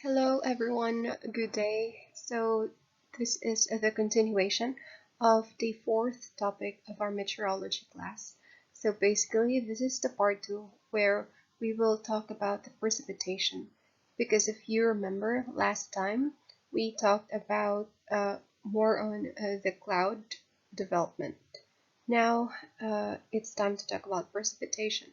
Hello everyone, good day. This is the continuation of the fourth topic of our meteorology class. So basically this is the part 2 where we will talk about the precipitation. Because if you remember last time we talked about more on the cloud development. Now it's time to talk about precipitation.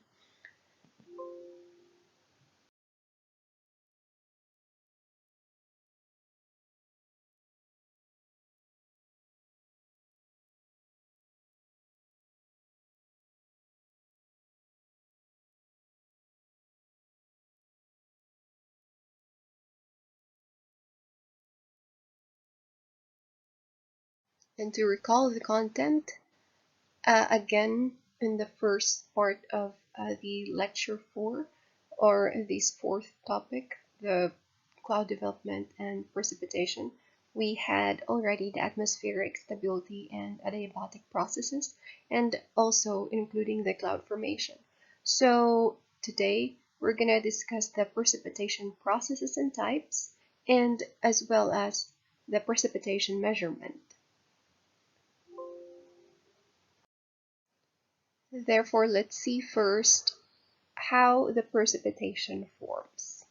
And to recall the content, again, in the first part of the lecture 4, or this fourth topic, the cloud development and precipitation, we had already the atmospheric stability and adiabatic processes, and also including the cloud formation. So today we're going to discuss the precipitation processes and types, and as well as the precipitation measurement. Therefore, let's see first how the precipitation forms.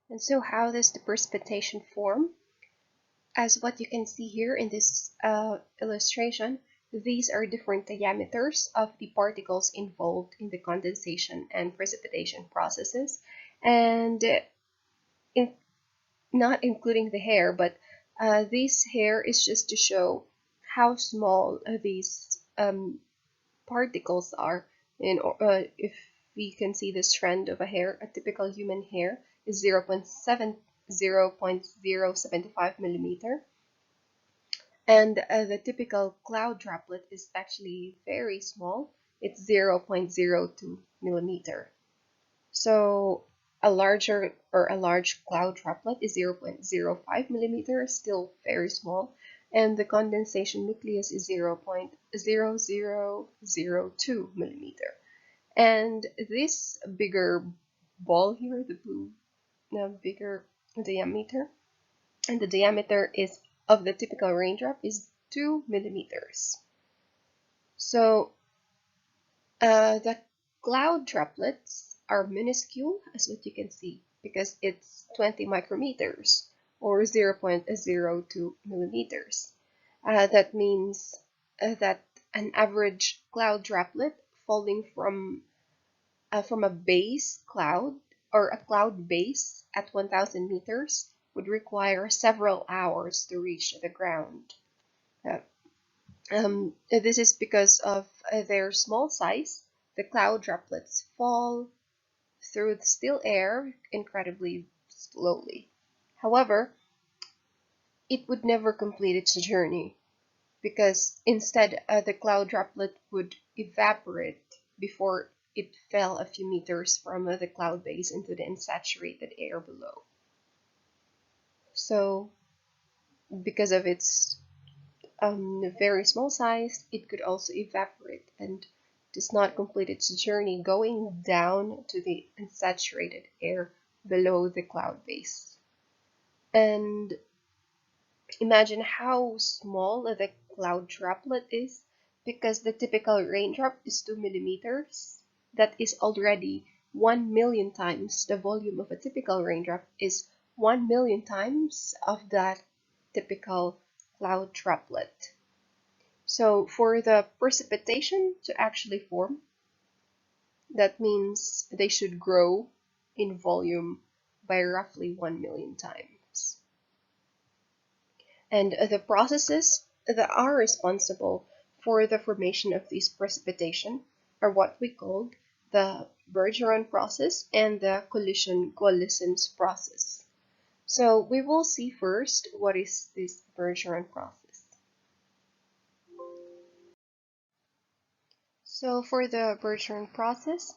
And so how does the precipitation form? As what you can see here in this illustration, these are different diameters of the particles involved in the condensation and precipitation processes. And not including the hair, but this hair is just to show how small these particles are. And if we can see the strand of a hair, a typical human hair is 0.075 millimeter. And the typical cloud droplet is actually very small. It's 0.02 millimeter. So a large cloud droplet is 0.05 millimeter, still very small, and the condensation nucleus is 0.0002 millimeter. And this bigger ball here, the blue, bigger diameter, and the diameter is of the typical raindrop is 2 millimeters. So the cloud droplets are minuscule, as what you can see, because it's 20 micrometers or 0.02 millimeters. That means that an average cloud droplet falling from a base cloud or a cloud base at 1,000 meters would require several hours to reach the ground. This is because of their small size. The cloud droplets fall through the still air incredibly slowly. However, it would never complete its journey because instead the cloud droplet would evaporate before it fell a few meters from the cloud base into the unsaturated air below. So, because of its very small size, it could also evaporate and does not complete its journey going down to the unsaturated air below the cloud base. And imagine how small the cloud droplet is, because the typical raindrop is 2 millimeters. That is already 1 million times the volume of a typical raindrop is 1 million times of that typical cloud droplet. So for the precipitation to actually form, that means they should grow in volume by roughly 1 million times. And the processes that are responsible for the formation of this precipitation are what we call the Bergeron process and the Collision-Coalescence process. So we will see first what is this Bergeron process. So for the Bergeron process,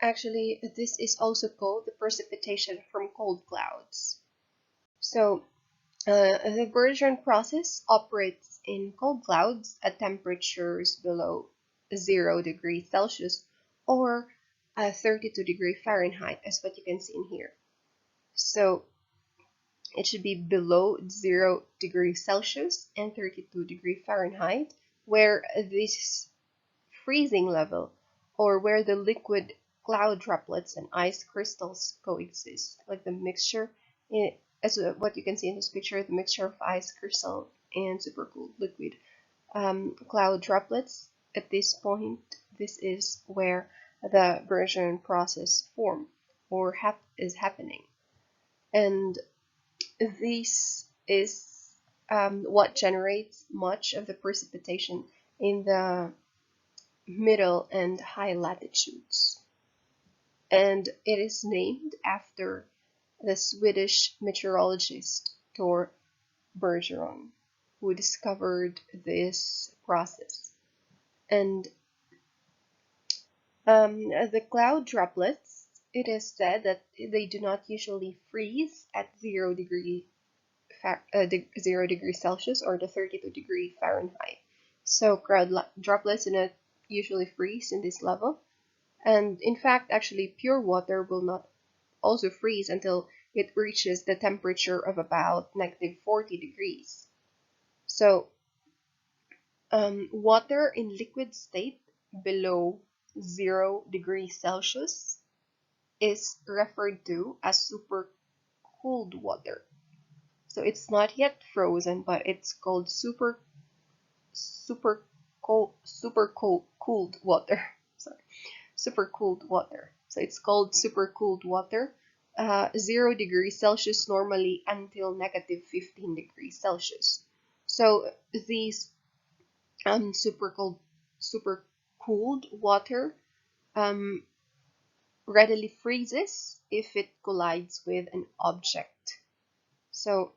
actually this is also called the precipitation from cold clouds. So the Bergeron process operates in cold clouds at temperatures below 0 degrees Celsius or 32 degree Fahrenheit, as what you can see in here. So it should be below 0 degrees Celsius and 32 degree Fahrenheit, where this freezing level, or where the liquid cloud droplets and ice crystals coexist, like the mixture, as what you can see in this picture, the mixture of ice crystal and supercooled liquid cloud droplets. At this point, this is where the Bergeron process form or is happening, and this is what generates much of the precipitation in the middle and high latitudes. And it is named after the Swedish meteorologist Tor Bergeron, who discovered this process. And the cloud droplets, it is said that they do not usually freeze at 0 degree 0 degrees Celsius or the 32 degree Fahrenheit. So droplets do not usually freeze in this level. And in fact, actually, pure water will not also freeze until it reaches the temperature of about -40 degrees. So water in liquid state below 0 degrees Celsius is referred to as super cooled water. So it's not yet frozen, but it's called super cooled water. Sorry, super cooled water. So it's called super cooled water. 0 degrees Celsius normally until -15 degrees Celsius. So these super cooled water readily freezes if it collides with an object. So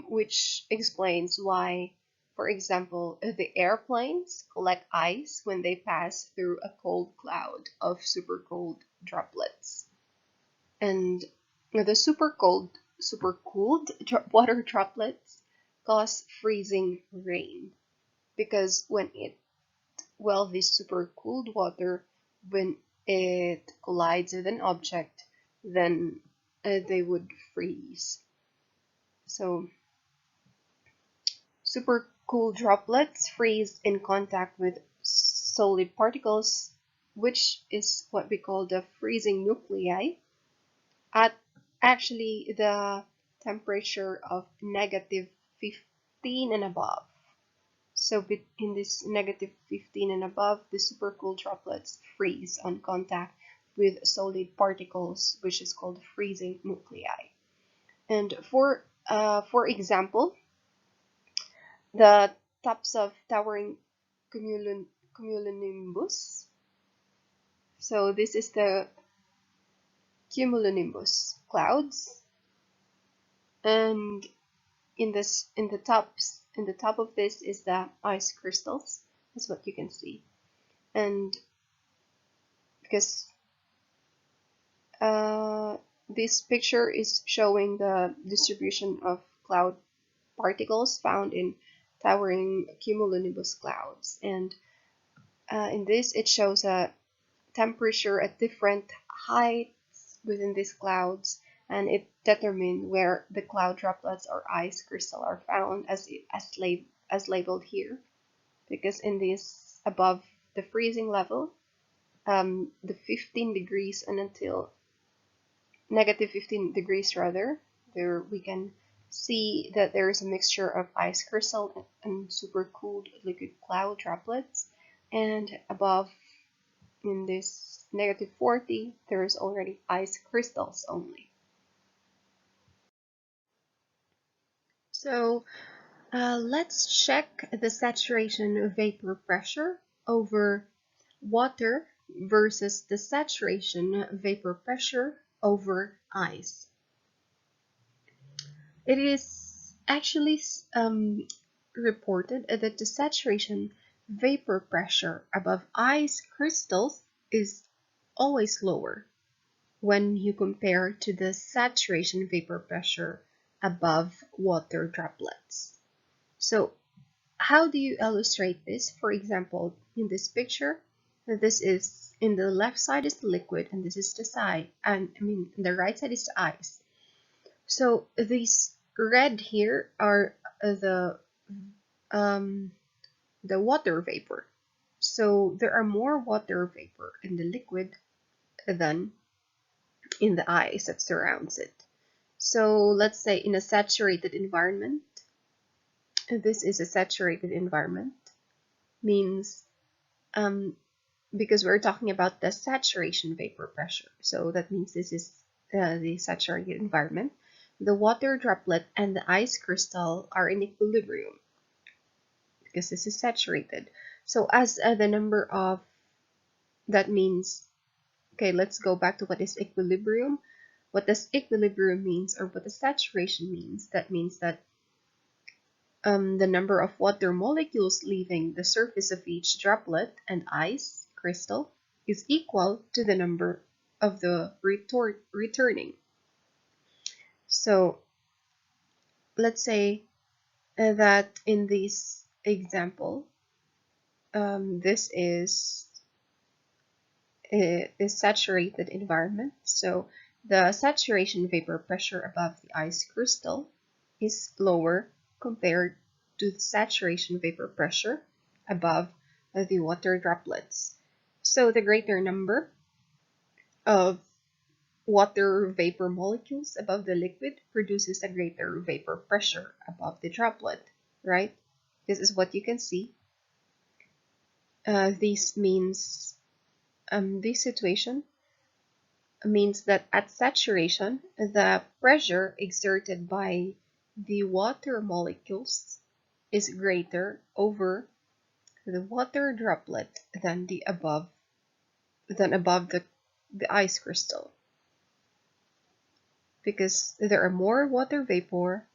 which explains why, for example, the airplanes collect ice when they pass through a cold cloud of super cold droplets. And the super cooled water droplets cause freezing rain, because this super cooled water, when it collides with an object, then they would freeze. So super cooled droplets freeze in contact with solid particles, which is what we call the freezing nuclei, at actually the temperature of -15 and above. So in this -15 and above, the supercooled droplets freeze on contact with solid particles, which is called freezing nuclei. And for example, the tops of towering cumulonimbus. So this is the cumulonimbus clouds, and in the top of this is the ice crystals. That's what you can see. And because this picture is showing the distribution of cloud particles found in towering cumulonimbus clouds, and in this it shows a temperature at different heights within these clouds, and it determines where the cloud droplets or ice crystal are found, as labeled here, because in this above the freezing level, the 15 degrees and until -15 degrees rather, there we can see that there is a mixture of ice crystal and super cooled liquid cloud droplets, and above in this -40 there is already ice crystals only. So let's check the saturation vapor pressure over water versus the saturation vapor pressure over ice. It is actually reported that the saturation vapor pressure above ice crystals is always lower when you compare to the saturation vapor pressure above water droplets. So how do you illustrate this? For example, in this picture, this is In the left side is the liquid, and this is the side, and the right side is the ice. So these red here are um, the water vapor. So there are more water vapor in the liquid than in the ice that surrounds it. So let's say in a saturated environment, this is a saturated environment, means because we're talking about the saturation vapor pressure. So that means this is the saturated environment. The water droplet and the ice crystal are in equilibrium because this is saturated. So as the number of, that means, okay, let's go back to what is equilibrium. What does equilibrium means, or what does saturation means? That means that the number of water molecules leaving the surface of each droplet and ice crystal is equal to the number of the returning. So let's say that in this example, this is a saturated environment. So the saturation vapor pressure above the ice crystal is lower compared to the saturation vapor pressure above the water droplets. So the greater number of water vapor molecules above the liquid produces a greater vapor pressure above the droplet, right? This is what you can see. This means, this situation means that at saturation, the pressure exerted by the water molecules is greater over the water droplet than above the ice crystal, because there are more water vapor.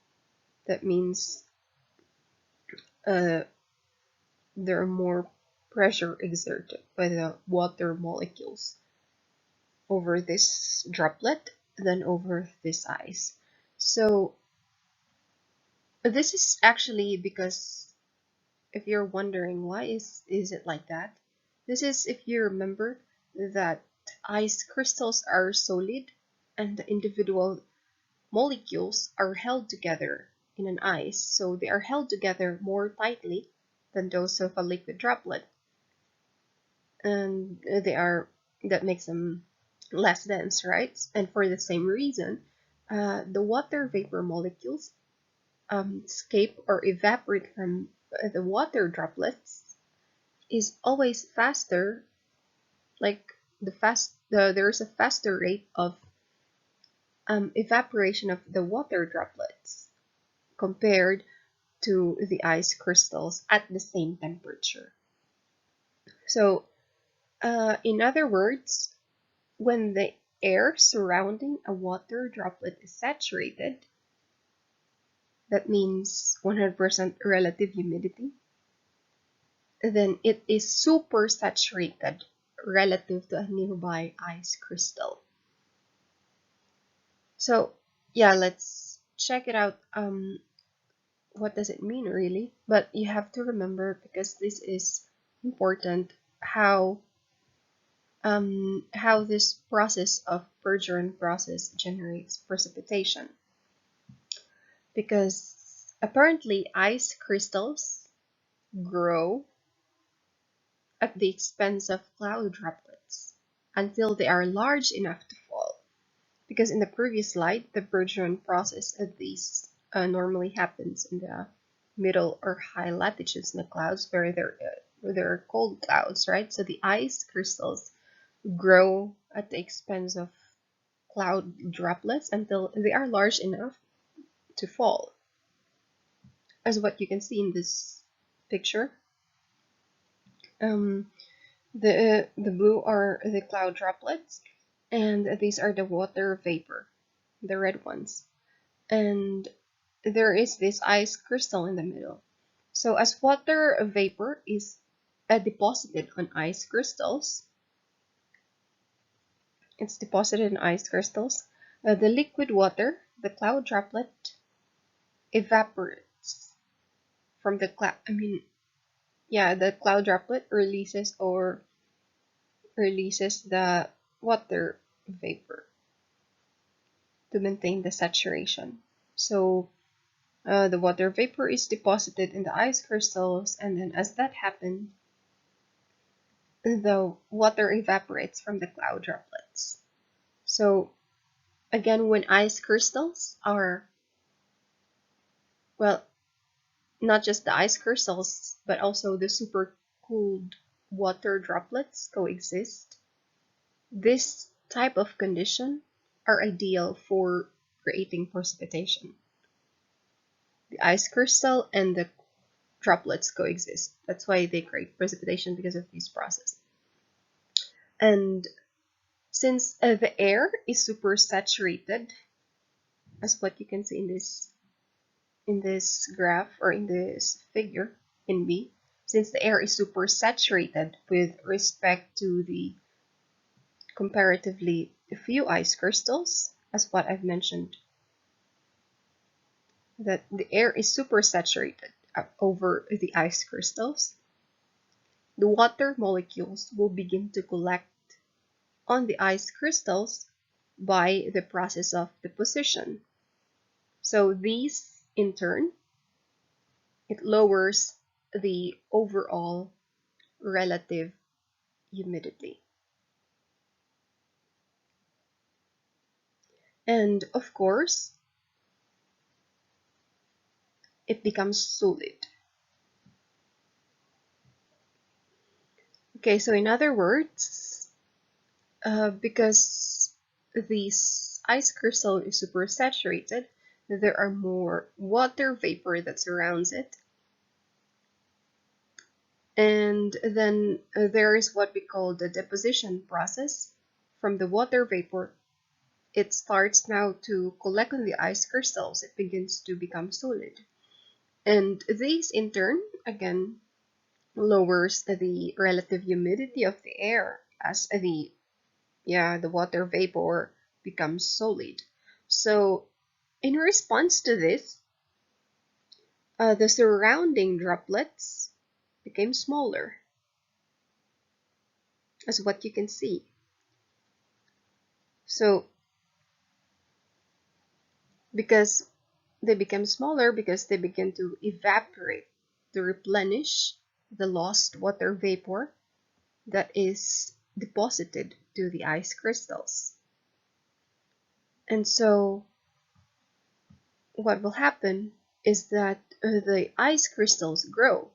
That means there are more pressure exerted by the water molecules over this droplet than over this ice. So this is actually because, if you're wondering why is it like that, this is if you remember that ice crystals are solid and the individual molecules are held together in an ice, so they are held together more tightly than those of a liquid droplet, and that makes them less dense, right? And for the same reason, the water vapor molecules escape or evaporate from the water droplets is always faster, like there's a faster rate of evaporation of the water droplets compared to the ice crystals at the same temperature. So in other words, when the air surrounding a water droplet is saturated, that means 100% relative humidity, then it is super saturated relative to a nearby ice crystal. So yeah, let's check it out. What does it mean really? But you have to remember, because this is important, how this process of Bergeron process generates precipitation. Because apparently ice crystals grow at the expense of cloud droplets until they are large enough to fall. Because in the previous slide, the Bergeron process of these normally happens in the middle or high latitudes in the clouds, where there are cold clouds, right? So the ice crystals grow at the expense of cloud droplets until they are large enough to fall, as what you can see in this picture. The blue are the cloud droplets, and these are the water vapor, the red ones. And there is this ice crystal in the middle. So as water vapor is deposited on ice crystals, it's deposited in ice crystals, the liquid water, the cloud droplet, evaporates from the cloud. The cloud droplet releases or releases the water vapor to maintain the saturation. So the water vapor is deposited in the ice crystals, and then as that happens, the water evaporates from the cloud droplets. So again, when ice crystals are, well, not just the ice crystals, but also the super cooled water droplets coexist, this type of condition are ideal for creating precipitation. The ice crystal and the droplets coexist. That's why they create precipitation, because of this process. And since the air is super saturated, as what you can see in this graph or in this figure in B, since the air is super saturated with respect to the comparatively few ice crystals, as what I've mentioned, that the air is super saturated over the ice crystals, the water molecules will begin to collect on the ice crystals by the process of deposition. So these, in turn, it lowers the overall relative humidity. And of course, it becomes solid. Okay, so in other words, because this ice crystal is super saturated, there are more water vapor that surrounds it. And then there is what we call the deposition process. From the water vapor, it starts now to collect on the ice crystals. It begins to become solid. And this, in turn, again, lowers the relative humidity of the air as the water vapor becomes solid. So in response to this, the surrounding droplets became smaller, as what you can see. So because they became smaller, because they begin to evaporate to replenish the lost water vapor that is deposited to the ice crystals. And so what will happen is that the ice crystals grow,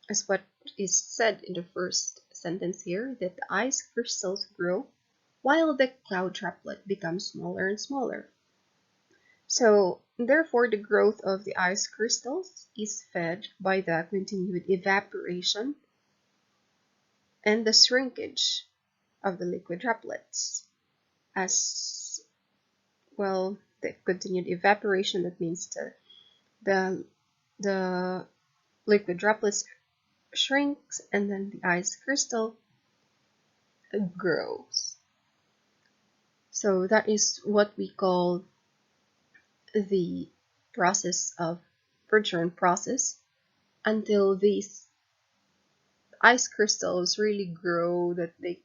as what is said in the first sentence here, that the ice crystals grow while the cloud droplet becomes smaller and smaller. So therefore, the growth of the ice crystals is fed by the continued evaporation and the shrinkage of the liquid droplets. As well, the continued evaporation, that means the liquid droplets shrinks, and then the ice crystal grows. So that is what we call the process of Bergeron process, until these ice crystals really grow that they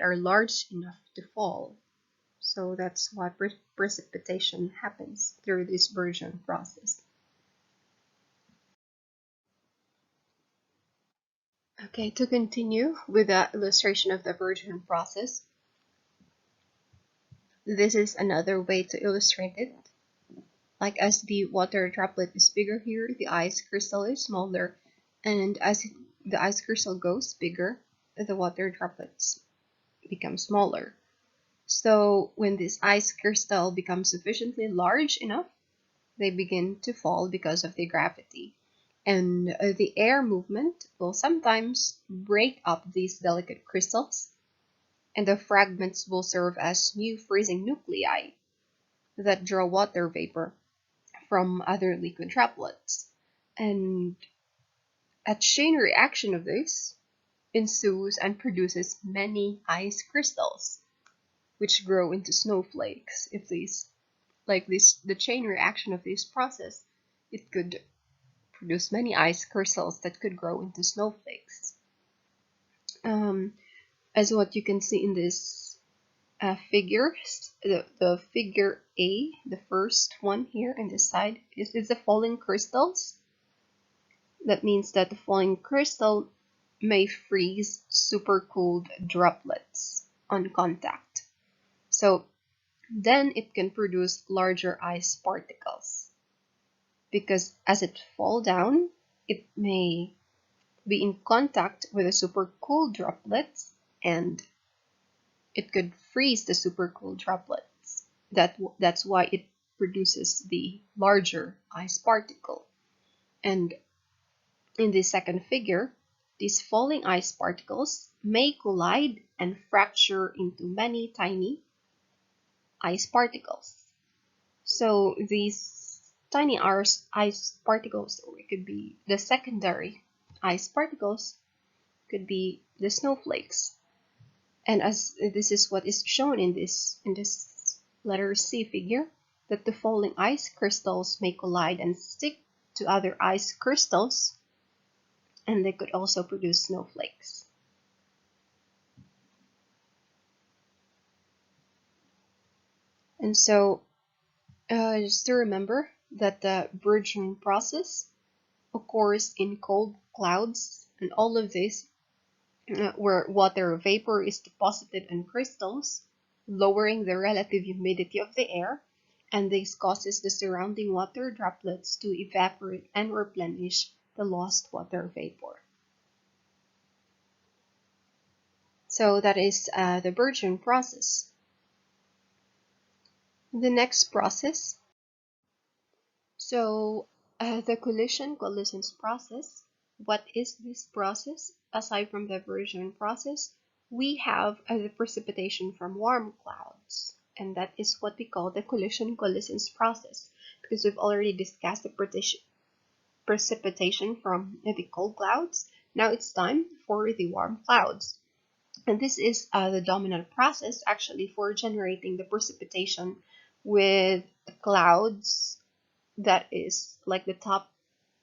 are large enough to fall. So that's why precipitation happens through this Bergeron process. Okay, to continue with the illustration of the Bergeron process, this is another way to illustrate it. Like as the water droplet is bigger here, the ice crystal is smaller, and as the ice crystal goes bigger, the water droplets become smaller. So when this ice crystal becomes sufficiently large enough, they begin to fall because of the gravity. And the air movement will sometimes break up these delicate crystals, and the fragments will serve as new freezing nuclei that draw water vapor from other liquid droplets. And a chain reaction of this ensues and produces many ice crystals, which grow into snowflakes. If these, like this, the chain reaction of this process, it could produce many ice crystals that could grow into snowflakes. as what you can see in this figure. The figure A, the first one here on this side, is the falling crystals. That means that the falling crystal may freeze supercooled droplets on contact. So then it can produce larger ice particles, because as it falls down, it may be in contact with the supercooled droplets, and it could freeze the supercooled droplets. That's why it produces the larger ice particle. And in the second figure, these falling ice particles may collide and fracture into many tiny ice particles. So these tiny ice particles, or it could be the secondary ice particles, could be the snowflakes. And as this is what is shown in this letter C figure, that the falling ice crystals may collide and stick to other ice crystals, and they could also produce snowflakes. And so just to remember that the Bergeron process occurs in cold clouds, and all of this where water vapor is deposited on crystals, lowering the relative humidity of the air, and this causes the surrounding water droplets to evaporate and replenish the lost water vapor. So that is the Bergeron process. The next process, the collision-coalescence process. What is this process? Aside from the Bergeron process, we have the precipitation from warm clouds, and that is what we call the collision-coalescence process, because we've already discussed the precipitation from the cold clouds. Now it's time for the warm clouds. And this is the dominant process actually for generating the precipitation with clouds that is like the top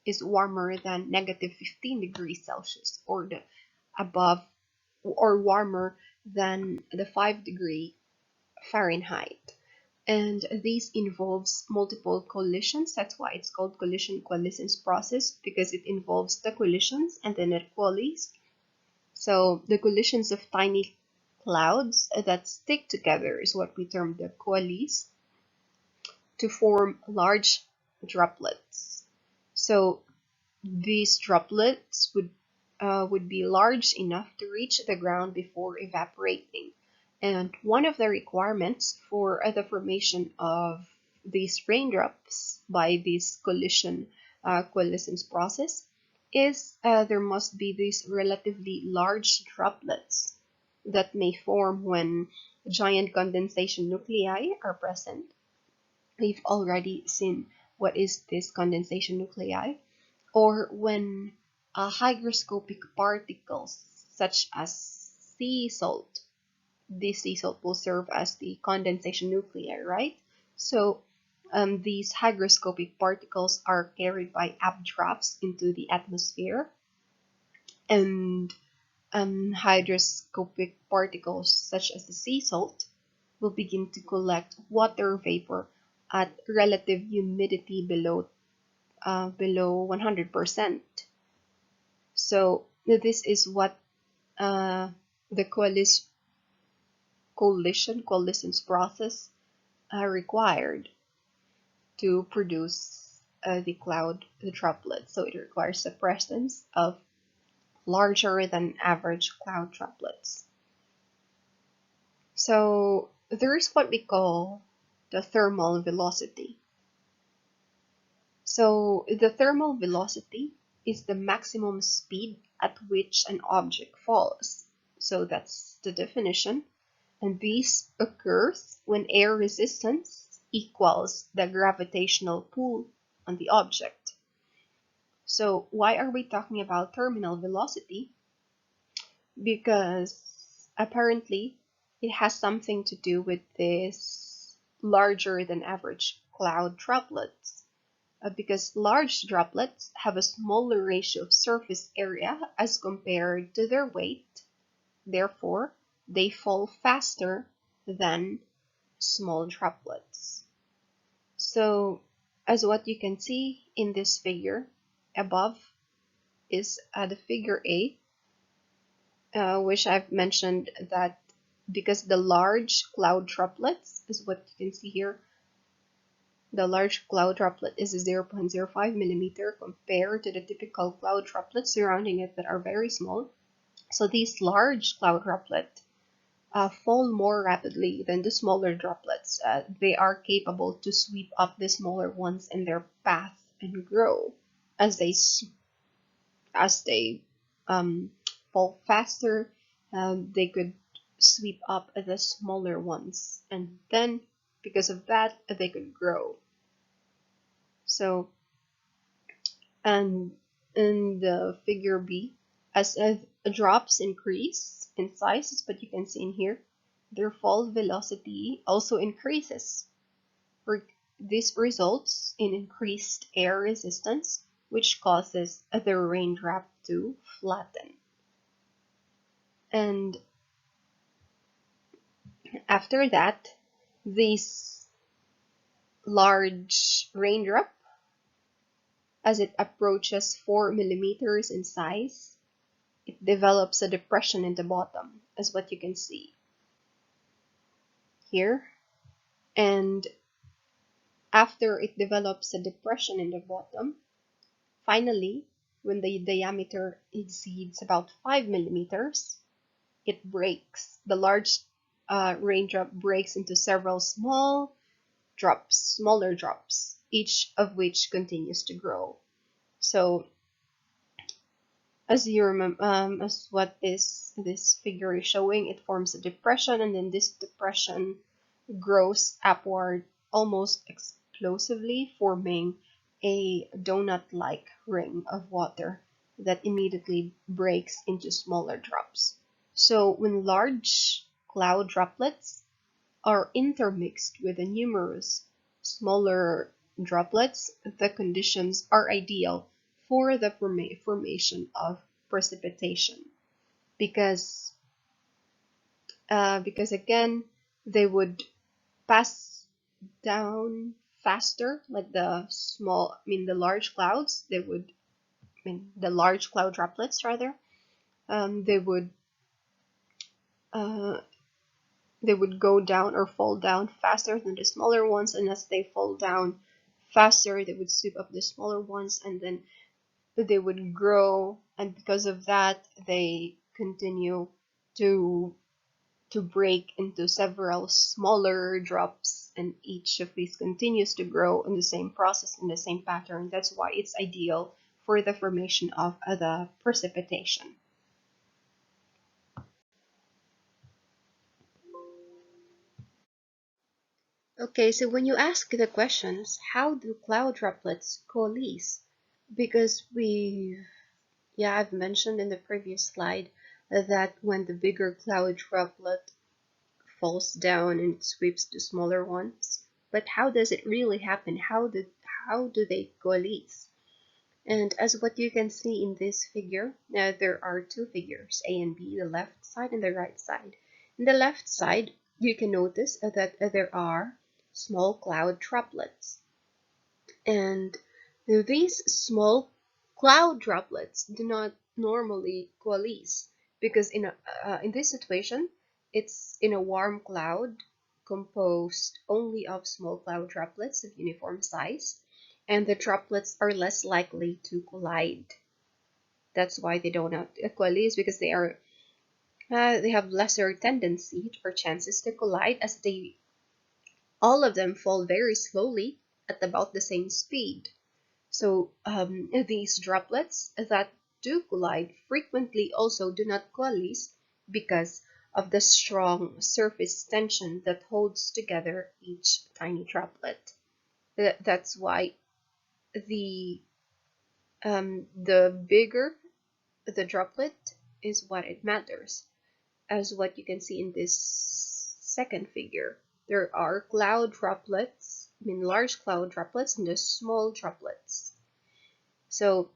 is warmer than -15 degrees Celsius, or the above, or warmer than the 5-degree Fahrenheit. And this involves multiple collisions. That's why it's called collision-coalescence process, because it involves the collisions and then it coalesces. So the collisions of tiny clouds that stick together is what we term the coalesce to form large droplets. So these droplets would be large enough to reach the ground before evaporating. And one of the requirements for the formation of these raindrops by this coalescence process is there must be these relatively large droplets that may form when giant condensation nuclei are present. We've already seen what is this condensation nuclei, or when hygroscopic particles such as sea salt. This sea salt will serve as the condensation nuclei, right? So these hygroscopic particles are carried by updrafts into the atmosphere, and hygroscopic particles such as the sea salt will begin to collect water vapor at relative humidity below 100%. So this is what the collision-coalescence process required to produce the droplets. So it requires the presence of larger than average cloud droplets. So there is what we call the thermal velocity. So the thermal velocity is the maximum speed at which an object falls. So that's the definition. And this occurs when air resistance equals the gravitational pull on the object. So why are we talking about terminal velocity? Because apparently it has something to do with this larger than average cloud droplets. Because large droplets have a smaller ratio of surface area as compared to their weight. Therefore, they fall faster than small droplets. So, as what you can see in this figure, above is the figure A, which I've mentioned that because the large cloud droplets is what you can see here, the large cloud droplet is 0.05 millimeter compared to the typical cloud droplets surrounding it that are very small. So these large cloud droplets fall more rapidly than the smaller droplets. They are capable to sweep up the smaller ones in their path and grow as they fall faster. They could sweep up the smaller ones, and then because of that, they could grow. So, and in the figure B, as drops increase in size, but you can see in here, their fall velocity also increases. This results in increased air resistance, which causes the raindrop to flatten. And after that, this large raindrop, as it approaches 4 millimeters in size, it develops a depression in the bottom, as what you can see here. And after it develops a depression in the bottom, finally, when the diameter exceeds about 5 millimeters, it breaks. The large raindrop breaks into several smaller drops, each of which continues to grow. So, as you remember, as what this figure is showing, it forms a depression, and then this depression grows upward almost explosively, forming a donut-like ring of water that immediately breaks into smaller drops. So when large cloud droplets are intermixed with the numerous smaller droplets, the conditions are ideal for the formation of precipitation because again they would pass down faster, like the large clouds. The large cloud droplets rather. They would uh, go down or fall down faster than the smaller ones, and as they fall down faster, they would sweep up the smaller ones, and then they would grow, and because of that, they continue to break into several smaller drops, and each of these continues to grow in the same process, in the same pattern. That's why it's ideal for the formation of the precipitation. Okay, so when you ask the questions, how do cloud droplets coalesce? Because I've mentioned in the previous slide that when the bigger cloud droplet falls down and it sweeps the smaller ones. But how does it really happen? How do they coalesce? And as what you can see in this figure, now there are two figures, A and B, the left side and the right side. In the left side, you can notice that there are small cloud droplets. And these small cloud droplets do not normally coalesce because in this situation, it's in a warm cloud composed only of small cloud droplets of uniform size, and the droplets are less likely to collide. That's why they don't coalesce, because they have lesser tendency or chances to collide, as all of them fall very slowly at about the same speed. So these droplets that do collide frequently also do not coalesce because of the strong surface tension that holds together each tiny droplet. That's why the bigger the droplet is what it matters, as what you can see in this second figure. There are cloud droplets, large cloud droplets, and the small droplets. So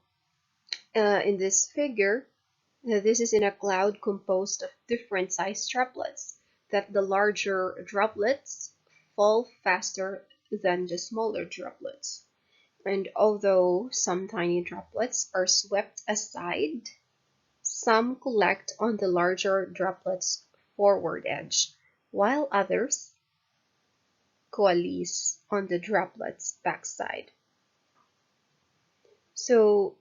in this figure, This is in a cloud composed of different size droplets, that the larger droplets fall faster than the smaller droplets. And although some tiny droplets are swept aside, some collect on the larger droplets' forward edge, while others coalesce on the droplet's backside. So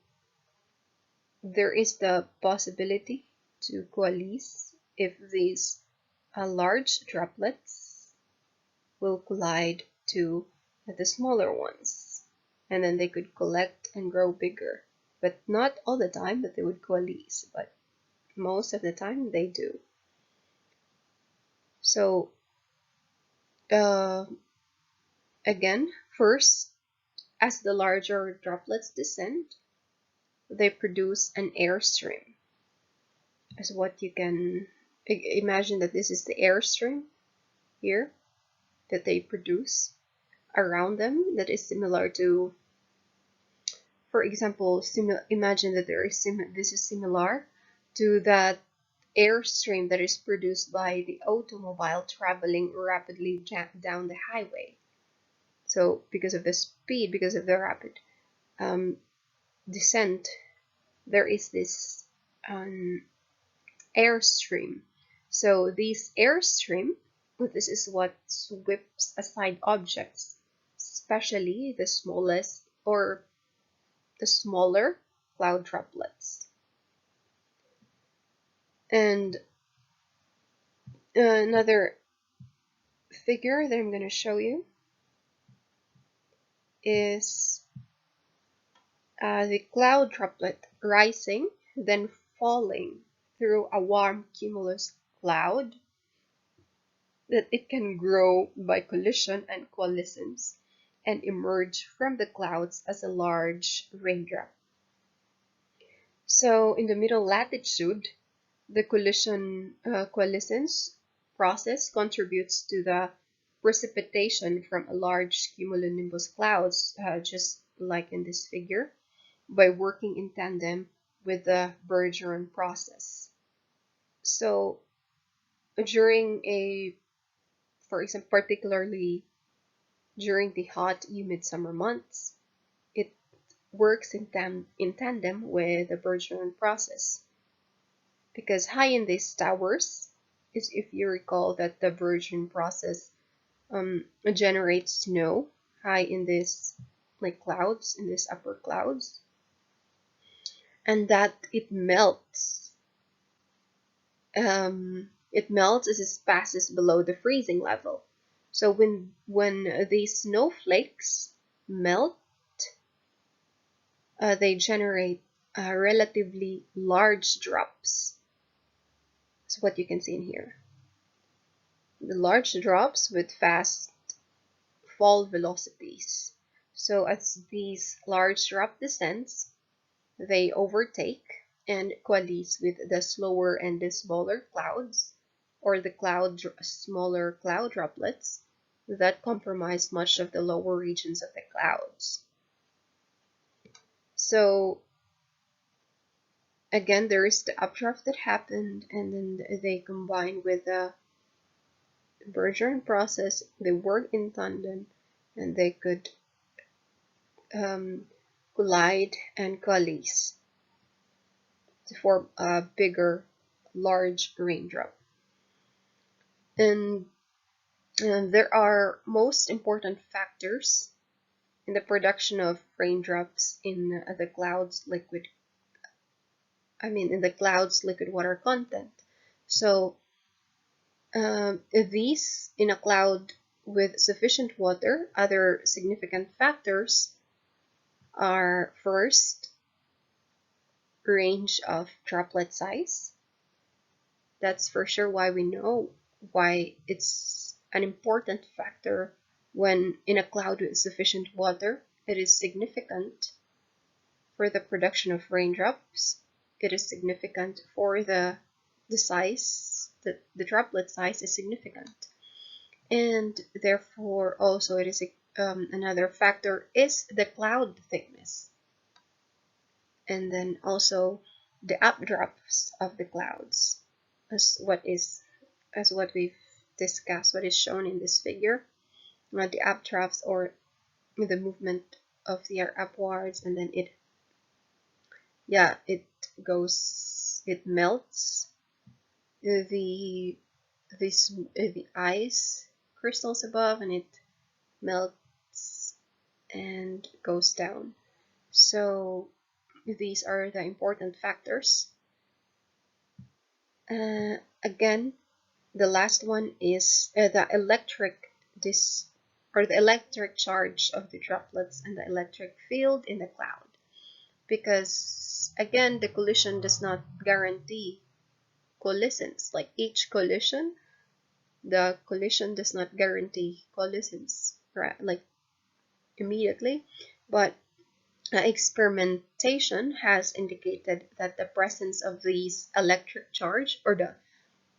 there is the possibility to coalesce if these large droplets will collide to the smaller ones, and then they could collect and grow bigger. But not all the time that they would coalesce, but most of the time they do. So again, first, as the larger droplets descend, they produce an airstream. As what you can imagine, that this is the airstream here that they produce around them, that is similar to, for example, imagine that this is similar to that airstream that is produced by the automobile traveling rapidly down the highway. So because of the speed, because of the rapid descent, there is this airstream. So this airstream, this is what sweeps aside objects, especially the smallest or the smaller cloud droplets. And another figure that I'm going to show you is the cloud droplet rising, then falling through a warm cumulus cloud, that it can grow by collision and coalescence and emerge from the clouds as a large raindrop. So in the middle latitude, the coalescence process contributes to the precipitation from a large cumulonimbus clouds, just like in this figure, by working in tandem with the Bergeron process. So during for example, particularly during the hot, humid summer months, it works in tandem with the Bergeron process. Because high in these towers is, if you recall, that the Bergeron process generates snow high in this clouds, in these upper clouds, and that it melts. It melts as it passes below the freezing level. So when these snowflakes melt, they generate relatively large drops. That's what you can see in here. The large drops with fast fall velocities. So as these large drop descends, they overtake and coalesce with the slower and the smaller clouds, or the smaller cloud droplets that comprise much of the lower regions of the clouds. So again, there is the updraft that happened, and then they combine with the Bergeron process. They work in tandem, and they could collide and coalesce to form a bigger, large raindrop. And there are most important factors in the production of raindrops in the cloud's liquid water content. So these in a cloud with sufficient water, other significant factors are, first, range of droplet size. That's for sure why it's an important factor when in a cloud with sufficient water. It is significant for the production of raindrops. It is significant for the size, the droplet size is significant. And therefore also it is another factor is the cloud thickness. And then also the updrafts of the clouds, as what we've discussed, what is shown in this figure. The updrafts, or the movement of the air upwards, and then it melts the the ice crystals above, and it melts and goes down. So these are the important factors. Again, the last one is the electric charge of the droplets and the electric field in the cloud. Because again, the collision does not guarantee coalescence. Like each collision, the collision does not guarantee coalescence, right? Like immediately, but experimentation has indicated that the presence of these electric charge, or the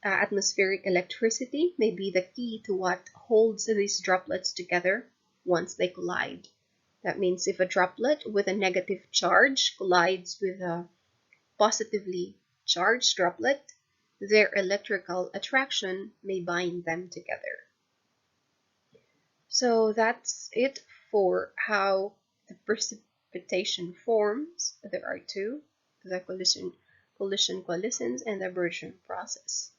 atmospheric electricity, may be the key to what holds these droplets together once they collide. That means if a droplet with a negative charge collides with a positively charged droplet, their electrical attraction may bind them together. So that's it for how the precipitation forms. There are two: the collision-coalescence and the Bergeron process.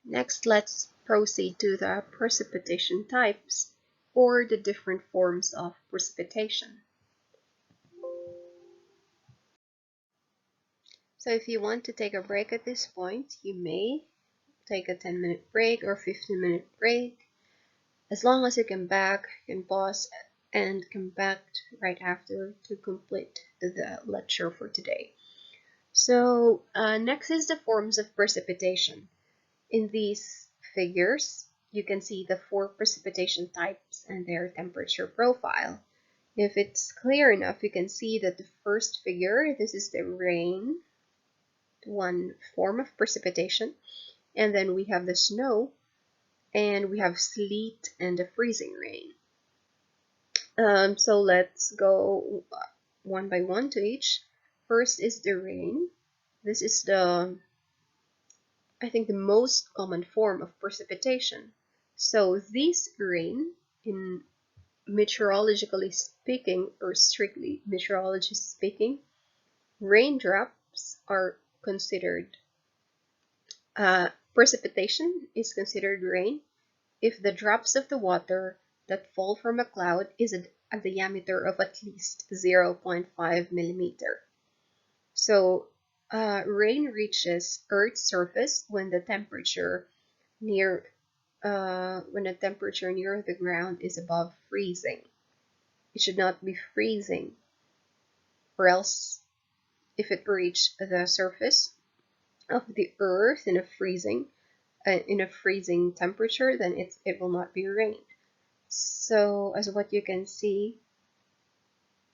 Next, let's proceed to the precipitation types, or the different forms of precipitation. So if you want to take a break at this point, you may take a 10-minute break or 15-minute break. As long as you can pause and come back right after to complete the lecture for today. So next is the forms of precipitation. In these figures, you can see the 4 precipitation types and their temperature profile. If it's clear enough, you can see that the first figure, this is the rain, one form of precipitation, and then we have the snow, and we have sleet and the freezing rain. So let's go one by one to each. First is the rain. This is I think the most common form of precipitation. So this rain, in meteorologically speaking, or strictly meteorology speaking, raindrops are considered, precipitation is considered rain if the drops of the water that fall from a cloud is a diameter of at least 0.5 millimeter. So rain reaches Earth's surface when the temperature near the ground is above freezing. It should not be freezing, or else if it reached the surface of the Earth in a freezing temperature, then it will not be rain. So as what you can see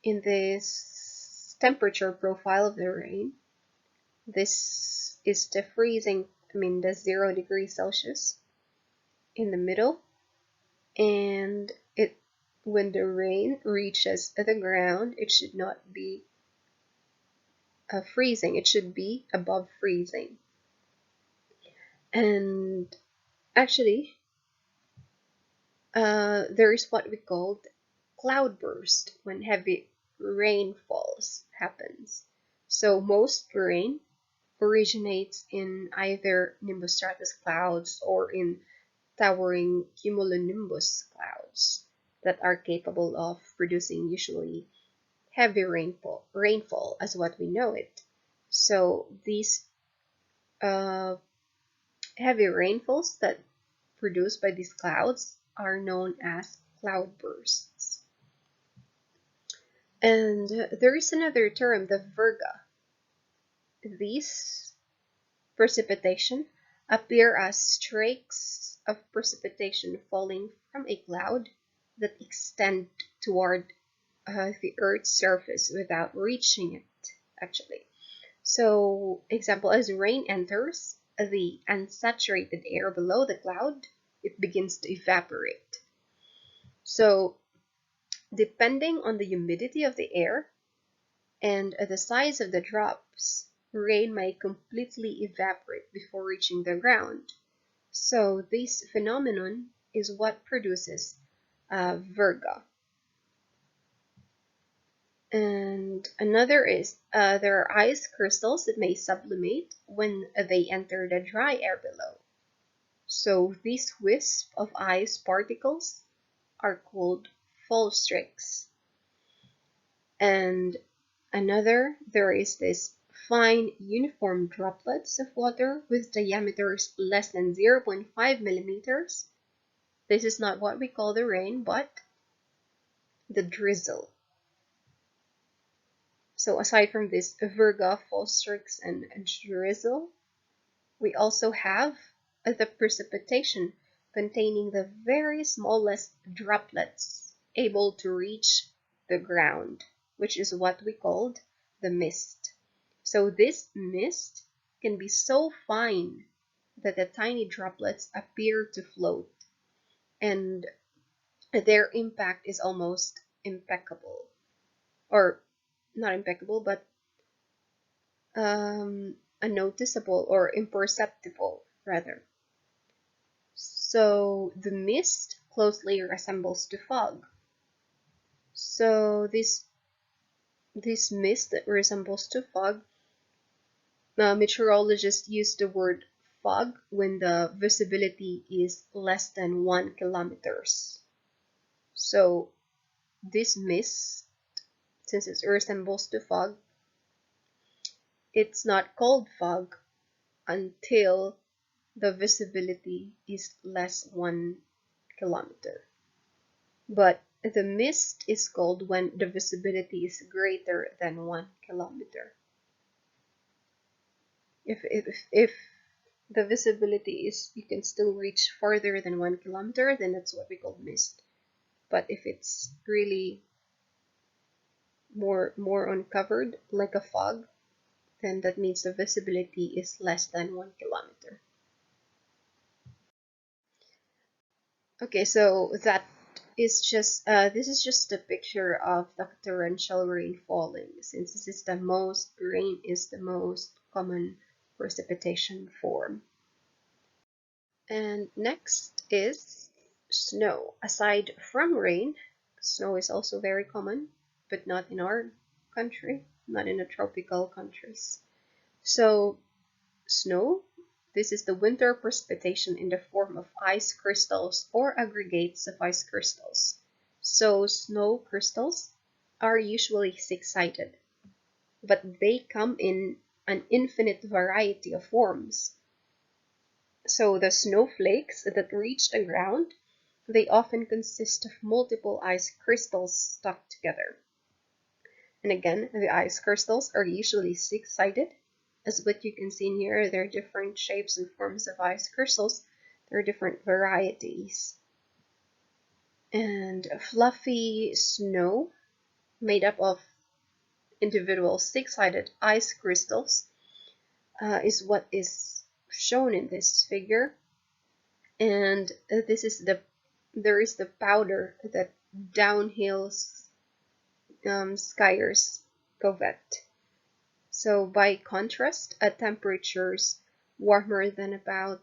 in this temperature profile of the rain, this is the the 0 degrees Celsius in the middle, and when the rain reaches the ground, it should not be freezing, it should be above freezing. And actually, there is what we call cloudburst when heavy rainfalls happens. So most rain originates in either nimbostratus clouds or in towering cumulonimbus clouds that are capable of producing usually heavy rainfall as what we know it. So these heavy rainfalls that produced by these clouds are known as cloudbursts. And there is another term, the virga. These precipitation appear as streaks of precipitation falling from a cloud that extend toward the Earth's surface without reaching it, actually. So, example, as rain enters the unsaturated air below the cloud, it begins to evaporate. So, depending on the humidity of the air, and the size of the drops, rain might completely evaporate before reaching the ground. So this phenomenon is what produces virga. And another is there are ice crystals that may sublimate when they enter the dry air below. So these wisps of ice particles are called fall streaks. And another, there is this fine uniform droplets of water with diameters less than 0.5 millimeters. This is not what we call the rain, but the drizzle. So aside from this virga, fall streaks, and drizzle, we also have the precipitation containing the very smallest droplets able to reach the ground, which is what we called the mist. So this mist can be so fine that the tiny droplets appear to float, and their impact is almost impeccable. Or not impeccable, but unnoticeable or imperceptible, rather. So the mist closely resembles to fog. So this mist that resembles to fog, meteorologists use the word fog when the visibility is less than 1 kilometers. So this mist, since it resembles to fog, it's not called fog until the visibility is less 1 kilometer. But the mist is called when the visibility is greater than 1 kilometer. If the visibility is, you can still reach farther than 1 kilometer, then that's what we call mist. But if it's really more uncovered, like a fog, then that means the visibility is less than 1 kilometer. Okay, so that is just this is just a picture of the torrential rain falling, since this is the most rain is the most common precipitation form. And next is snow. Aside from rain, snow is also very common, but not in our country, not in the tropical countries. So snow, this is the winter precipitation in the form of ice crystals or aggregates of ice crystals. So snow crystals are usually six-sided, but they come in an infinite variety of forms. So the snowflakes that reach the ground, they often consist of multiple ice crystals stuck together. And again, the ice crystals are usually six-sided. As what you can see in here, there are different shapes and forms of ice crystals. There are different varieties. And fluffy snow made up of individual six-sided ice crystals is what is shown in this figure. And this is there is the powder that downhill skiers covet. So by contrast, at temperatures warmer than about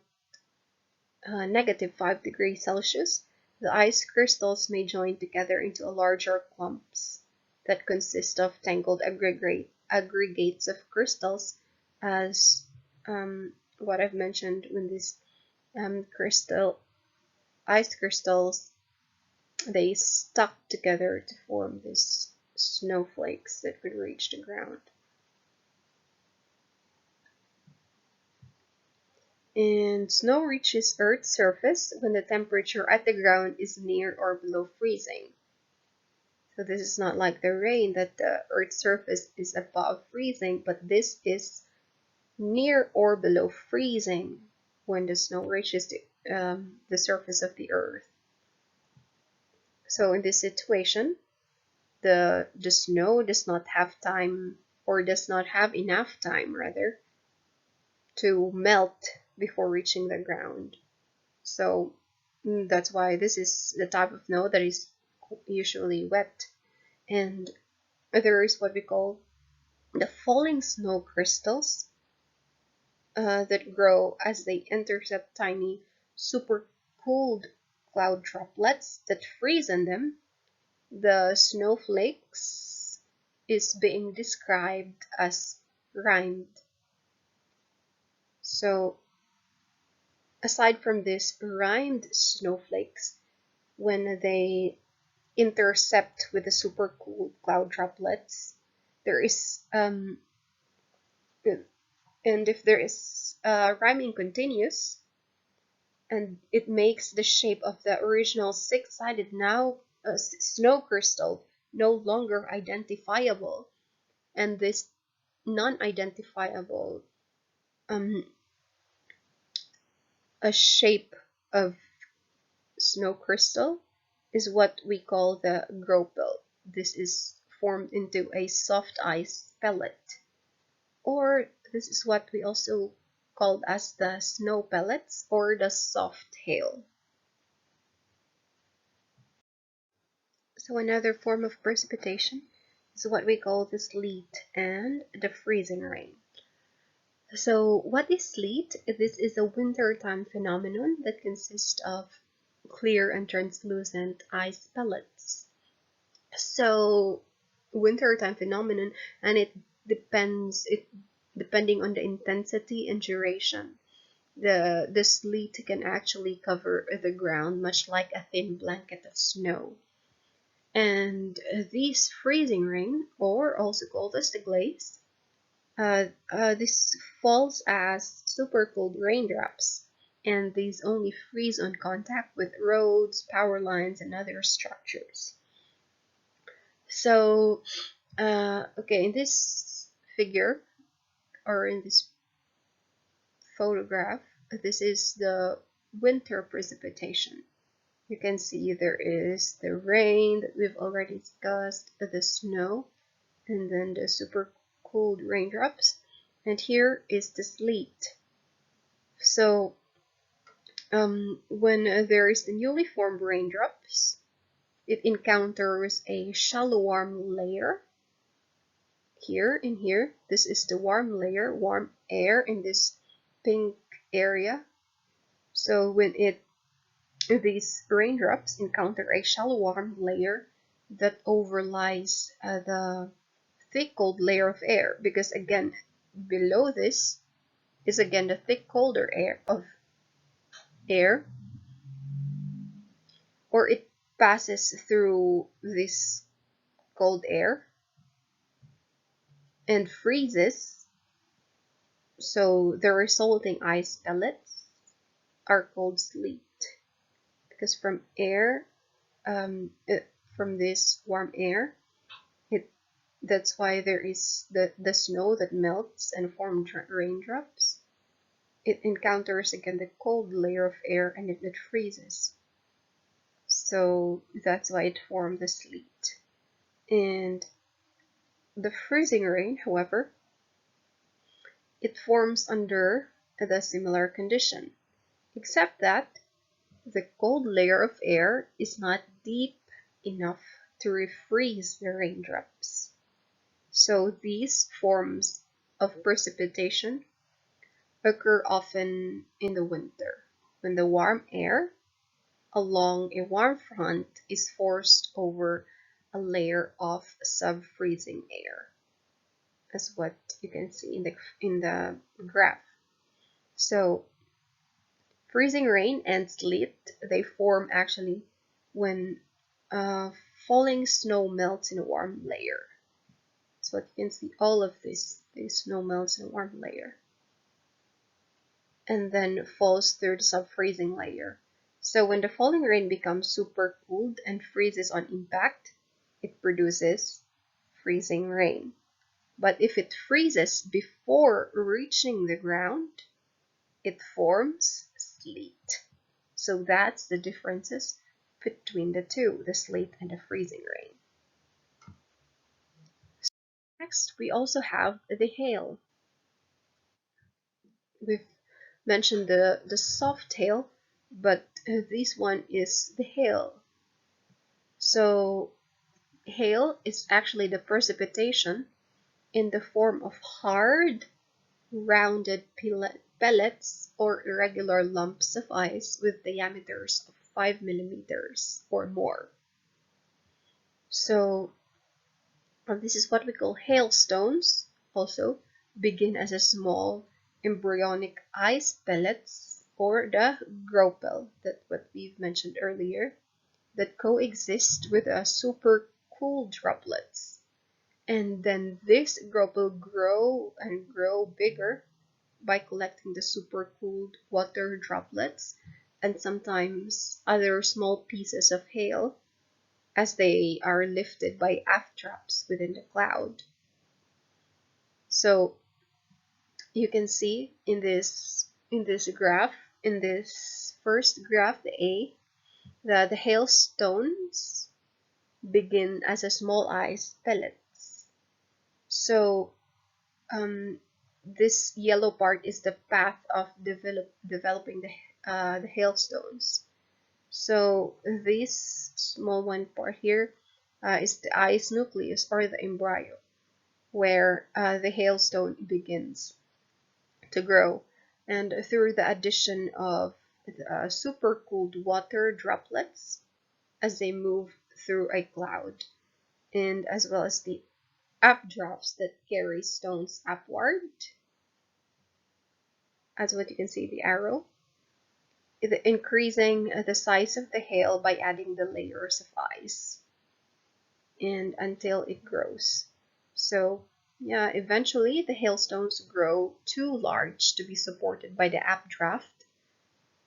-5 degrees Celsius, the ice crystals may join together into larger clumps that consist of tangled aggregates of crystals, as what I've mentioned when these ice crystals, they stuck together to form these snowflakes that could reach the ground. And snow reaches Earth's surface when the temperature at the ground is near or below freezing. So this is not like the rain that the Earth's surface is above freezing, but this is near or below freezing when the snow reaches the surface of the Earth. So in this situation, the snow does not have time, or does not have enough time rather, to melt before reaching the ground. So that's why this is the type of snow that is usually wet. And there is what we call The falling snow crystals that grow as they intercept tiny, super cooled cloud droplets that freeze on them, the snowflakes, is being described as rimed. So, aside from these rimed snowflakes, when they intercept with the super cool cloud droplets, there is and if there is rhyming continues, and it makes the shape of the original six-sided now snow crystal no longer identifiable, and this non-identifiable um, a shape of snow crystal is what we call the gropel. This is formed into a soft ice pellet, or this is what we also called as the snow pellets or the soft hail. So another form of precipitation is what we call the sleet and the freezing rain. So what is sleet? This is a wintertime phenomenon that consists of clear and translucent ice pellets. So wintertime phenomenon, and depending on the intensity and duration. The sleet can actually cover the ground much like a thin blanket of snow. And these freezing rain, or also called as the glaze, this falls as super cold raindrops, and these only freeze on contact with roads, power lines, and other structures. So, okay, in this figure, or in this photograph, this is the winter precipitation. You can see there is the rain that we've already discussed, the snow, and then the super cold raindrops. And here is the sleet. So when there is the newly formed raindrops, it encounters a shallow warm layer. Here and here, this is the warm layer, warm air in this pink area. So when these raindrops encounter a shallow warm layer that overlies the thick cold layer of air, because again below this is again the thick colder air, or it passes through this cold air and freezes. So the resulting ice pellets are called sleet, because from this warm air, that's why there is the snow that melts and forms raindrops. It encounters again the cold layer of air and it freezes. So that's why it formed the sleet. And the freezing rain, however, it forms under the similar condition, except that the cold layer of air is not deep enough to refreeze the raindrops. So these forms of precipitation occur often in the winter, when the warm air along a warm front is forced over a layer of sub-freezing air, as what you can see in the graph. So freezing rain and sleet, they form actually when falling snow melts in a warm layer. So you can see all of this snow melts in a warm layer and then falls through the sub-freezing layer. So when the falling rain becomes super cooled and freezes on impact, it produces freezing rain. But if it freezes before reaching the ground, it forms sleet. So that's the differences between the two, the sleet and the freezing rain. Next, we also have the hail. We've mentioned the soft hail, but this one is the hail. So hail is actually the precipitation in the form of hard, rounded pellets or irregular lumps of ice with diameters of 5 millimeters or more. So this is what we call hailstones. Also begin as a small embryonic ice pellets, or the gropel, that what we've mentioned earlier, that coexist with a super cool droplets. And then this gropel grow and grow bigger by collecting the supercooled water droplets and sometimes other small pieces of hail as they are lifted by updrafts within the cloud. So you can see in this graph, in this first graph, the A, the hailstones begin as a small ice pellets. So this yellow part is the path of developing the hailstones. So this small one part here is the ice nucleus, or the embryo, where the hailstone begins to grow. And through the addition of supercooled water droplets as they move through a cloud, and as well as the updrafts that carry stones upward, as what you can see the arrow, increasing the size of the hail by adding the layers of ice, and until it grows. So yeah, eventually the hailstones grow too large to be supported by the updraft,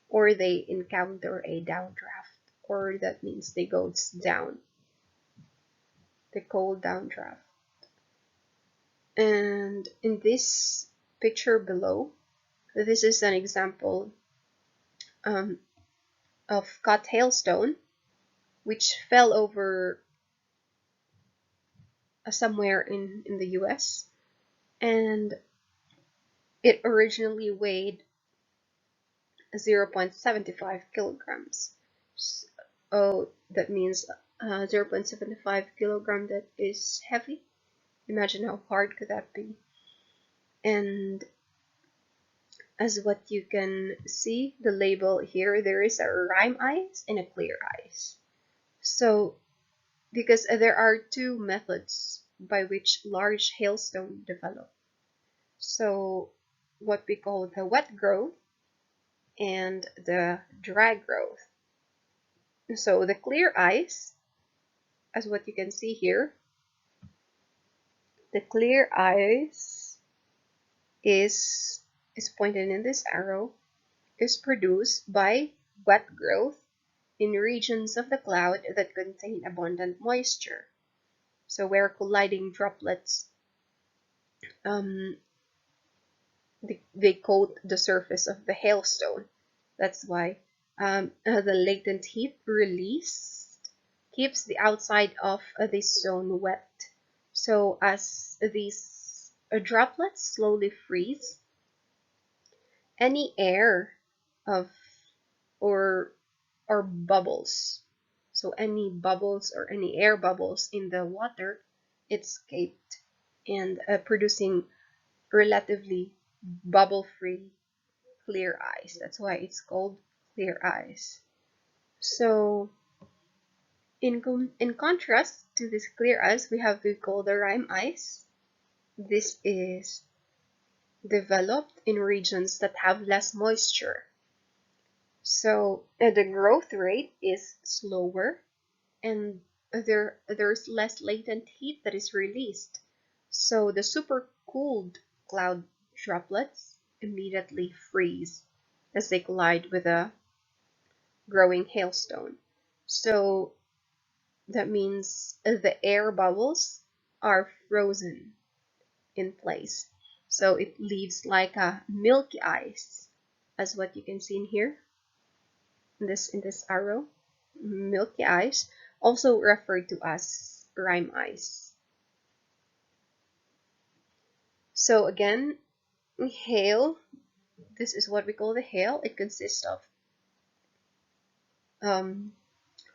or they encounter a downdraft, or that means they go down, the cold downdraft. And in this picture below, this is an example of cut hailstone, which fell over somewhere in the US, and it originally weighed 0.75 kilograms. Oh, that means 0.75 kilogram, that is heavy. Imagine how hard could that be. And as what you can see, the label here, there is a rime ice and a clear ice. So because there are two methods by which large hailstone develop. So what we call the wet growth and the dry growth. So the clear ice, as what you can see here, the clear ice is pointed in this arrow, is produced by wet growth in regions of the cloud that contain abundant moisture. So where colliding droplets they coat the surface of the hailstone. That's why the latent heat released keeps the outside of the stone wet. So as these droplets slowly freeze, any air of or bubbles, so any bubbles or any air bubbles in the water, escaped, and producing relatively bubble-free clear ice. That's why it's called clear ice. So in contrast to this clear ice, we have the colder rime ice. This is developed in regions that have less moisture. So the growth rate is slower, and there's less latent heat that is released. So the supercooled cloud droplets immediately freeze as they collide with a growing hailstone. So that means the air bubbles are frozen in place. So it leaves like a milky ice, as what you can see in here, in this arrow, milky ice, also referred to as rime ice. So again, hail, this is what we call the hail. It consists of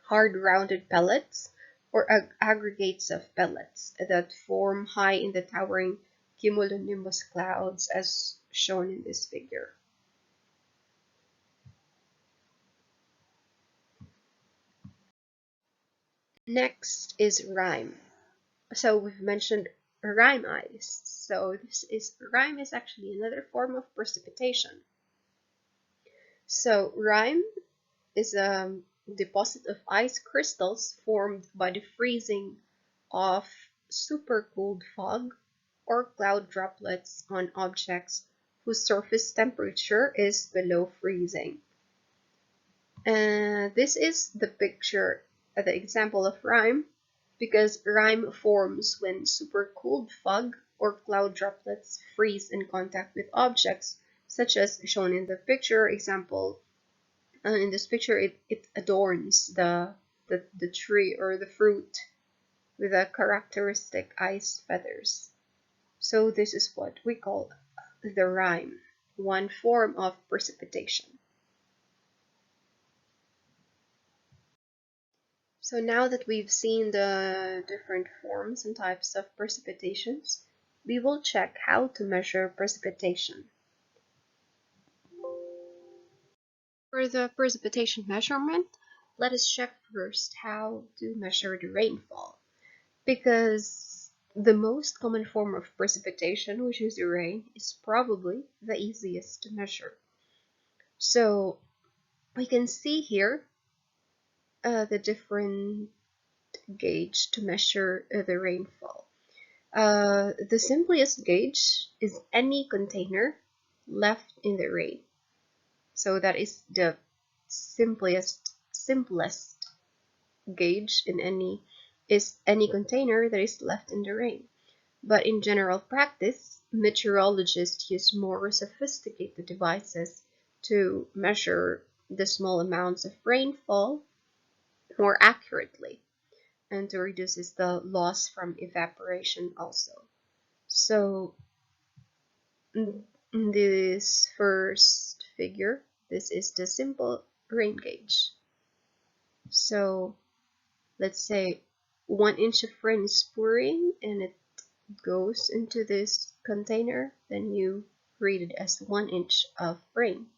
hard rounded pellets or aggregates of pellets that form high in the towering cumulonimbus clouds as shown in this figure. Next is rime. So we've mentioned rime ice. So rime is actually another form of precipitation. So rime is a deposit of ice crystals formed by the freezing of supercooled fog or cloud droplets on objects whose surface temperature is below freezing. And this is the picture, the example of rime, because rime forms when supercooled fog or cloud droplets freeze in contact with objects, such as shown in the picture example. In this picture, it adorns the tree or the fruit with a characteristic ice feathers. So this is what we call the rime, one form of precipitation. So now that we've seen the different forms and types of precipitations, we will check how to measure precipitation. For the precipitation measurement, let us check first how to measure the rainfall, because the most common form of precipitation, which is the rain, is probably the easiest to measure. So we can see here the different gauge to measure the rainfall. The simplest gauge is any container left in the rain. So that is the simplest gauge in any container that is left in the rain. But in general practice, meteorologists use more sophisticated devices to measure the small amounts of rainfall more accurately and to reduce the loss from evaporation also. So in this first figure, this is the simple rain gauge. So let's say 1 inch of rain is pouring and it goes into this container, then you read it as 1 inch of rain.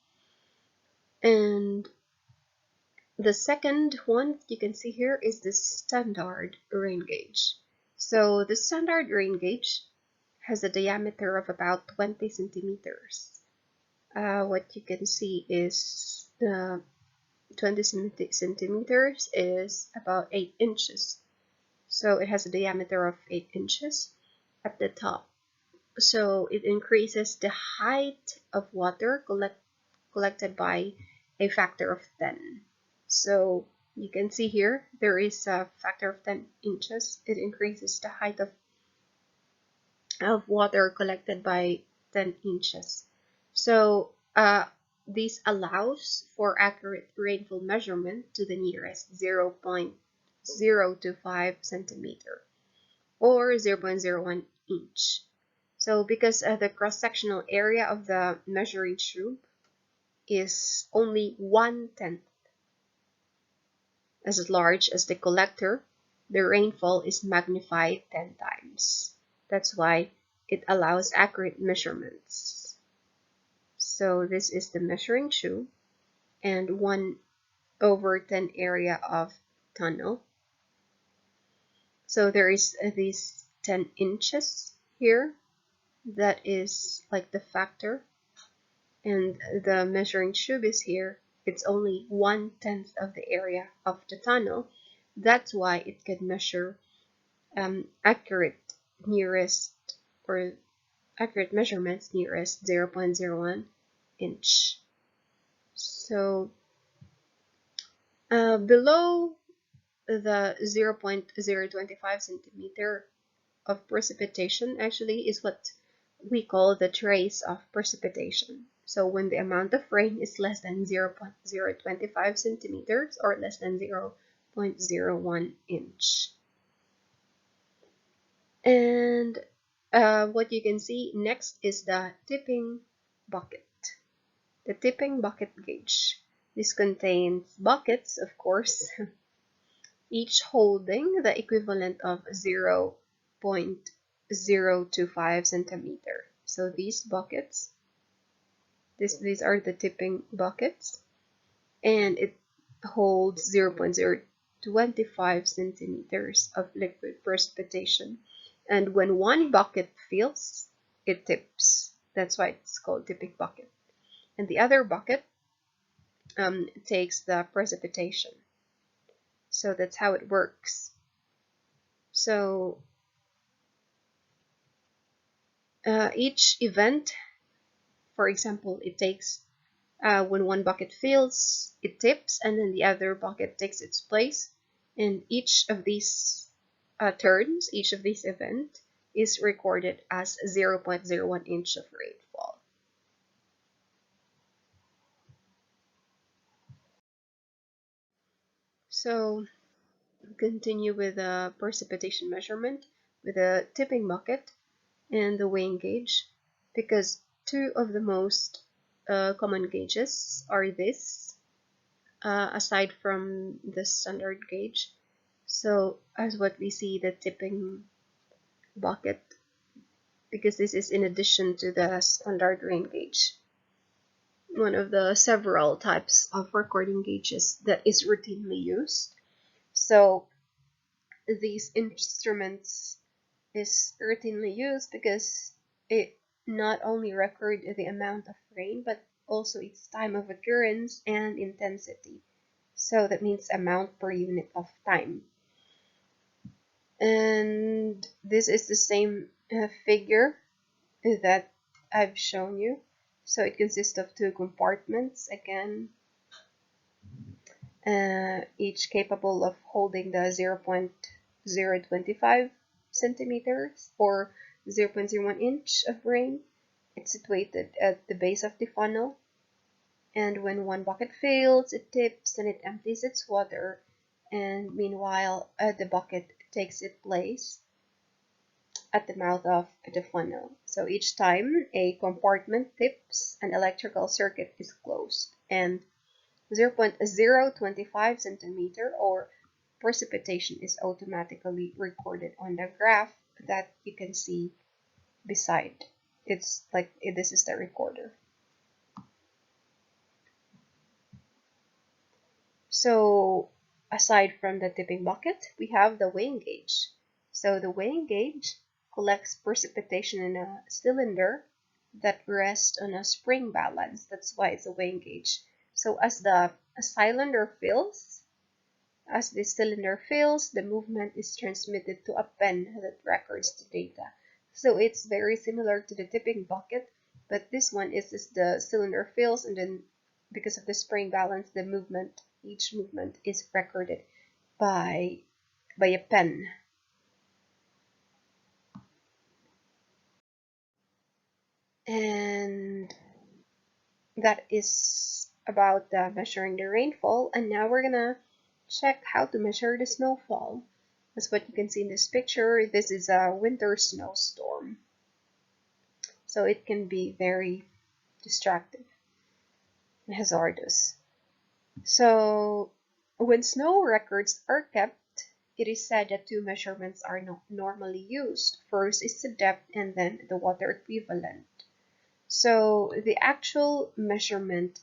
And the second one you can see here is the standard rain gauge. So the standard rain gauge has a diameter of about 20 centimeters. What you can see is the 20 centimeters is about 8 inches. So it has a diameter of 8 inches at the top. So it increases the height of water collected by a factor of 10. So you can see here there is a factor of 10 inches. It increases the height of water collected by 10 inches. So this allows for accurate rainfall measurement to the nearest 0.025 centimeter or 0.01 inch. So because the cross-sectional area of the measuring tube is only 1/10 as large as the collector, the rainfall is magnified 10 times. That's why it allows accurate measurements. So this is the measuring tube and 1/10 area of tunnel. So there is these 10 inches here. That is like the factor. And the measuring tube is here. It's only 1/10 of the area of the tunnel. That's why it can measure accurate measurements nearest 0.01 inch. So below the 0.025 centimeter of precipitation actually is what we call the trace of precipitation. So when the amount of rain is less than 0.025 centimeters or less than 0.01 inch. And what you can see next is the tipping bucket. The tipping bucket gauge. This contains buckets, of course, each holding the equivalent of 0.025 centimeter. So these buckets, these are the tipping buckets, and it holds 0.025 centimeters of liquid precipitation. And when one bucket fills, it tips. That's why it's called tipping bucket. And the other bucket takes the precipitation. So that's how it works. So each event, for example, it takes when one bucket fills, it tips, and then the other bucket takes its place. And each of these turns, each of these events, is recorded as 0.01 inch of rainfall. So continue with the precipitation measurement with the tipping bucket and the weighing gauge, because two of the most common gauges are this, aside from the standard gauge. So as what we see, the tipping bucket, because this is in addition to the standard rain gauge, one of the several types of recording gauges that is routinely used. So these instruments is routinely used because it not only record the amount of rain, but also its time of occurrence and intensity. So that means amount per unit of time. And this is the same figure that I've shown you. So it consists of two compartments again, each capable of holding the 0.025 centimeters or 0.01 inch of rain. It's situated at the base of the funnel, and when one bucket fills, it tips and it empties its water, and meanwhile the bucket takes its place at the mouth of the funnel. So each time a compartment tips, an electrical circuit is closed, and 0.025 centimeter or precipitation is automatically recorded on the graph that you can see beside. It's like this is the recorder. So aside from the tipping bucket, we have the weighing gauge. So the weighing gauge collects precipitation in a cylinder that rests on a spring balance. That's why it's a weighing gauge. So as the cylinder fills, as the cylinder fills, the movement is transmitted to a pen that records the data. So it's very similar to the tipping bucket, but this one is just the cylinder fills, and then because of the spring balance, the movement, each movement is recorded by a pen. And that is about measuring the rainfall. And now we're gonna check how to measure the snowfall. As what you can see in this picture, this is a winter snowstorm. So it can be very distracting and hazardous. So when snow records are kept, it is said that two measurements are normally used. First is the depth and then the water equivalent. So the actual measurement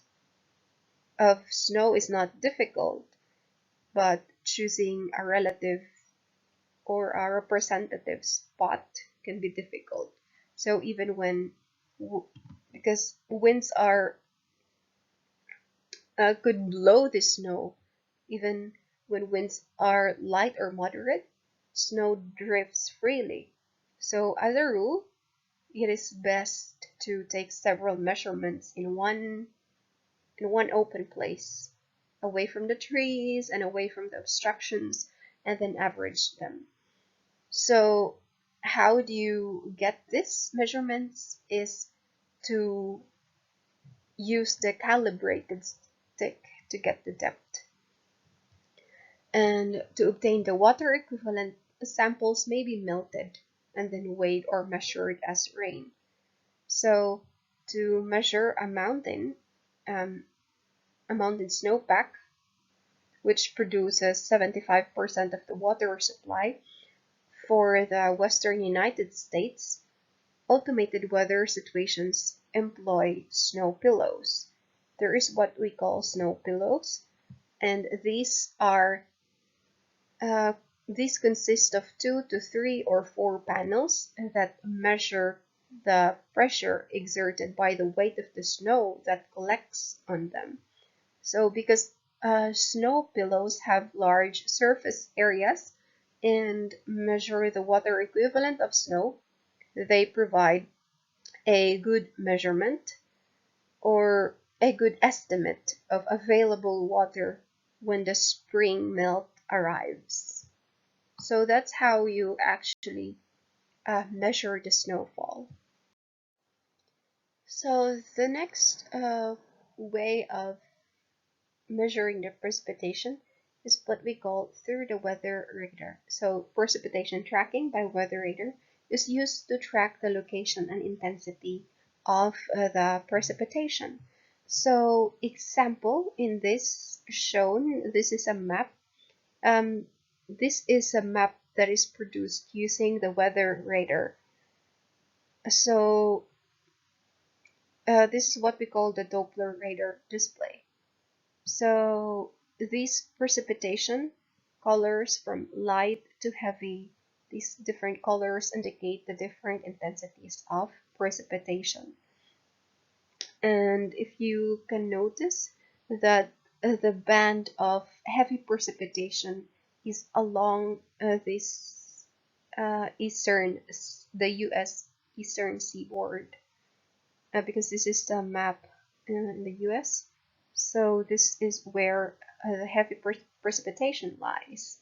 of snow is not difficult, but choosing a relative or a representative spot can be difficult. So even when, because winds are could blow the snow, even when winds are light or moderate, snow drifts freely. So as a rule, it is best to take several measurements in one open place, away from the trees and away from the obstructions, and then average them. So how do you get these measurements is to use the calibrated stick to get the depth. And to obtain the water equivalent, samples may be melted and then weighed or measured as rain. So to measure a mountain snowpack, which produces 75% of the water supply for the western United States. Automated weather situations employ snow pillows. There is what we call snow pillows, and these consist of 2 to 3 or 4 panels that measure the pressure exerted by the weight of the snow that collects on them. So because snow pillows have large surface areas and measure the water equivalent of snow, they provide a good measurement or a good estimate of available water when the spring melt arrives. So that's how you actually measure the snowfall. So the next way of measuring the precipitation is what we call through the weather radar. So precipitation tracking by weather radar is used to track the location and intensity of the precipitation. So example in this shown, this is a map. This is a map that is produced using the weather radar. So this is what we call the Doppler radar display. So these precipitation colors from light to heavy, these different colors indicate the different intensities of precipitation. And if you can notice that the band of heavy precipitation is along this the US eastern seaboard, because this is the map in the US. So this is where the heavy precipitation lies.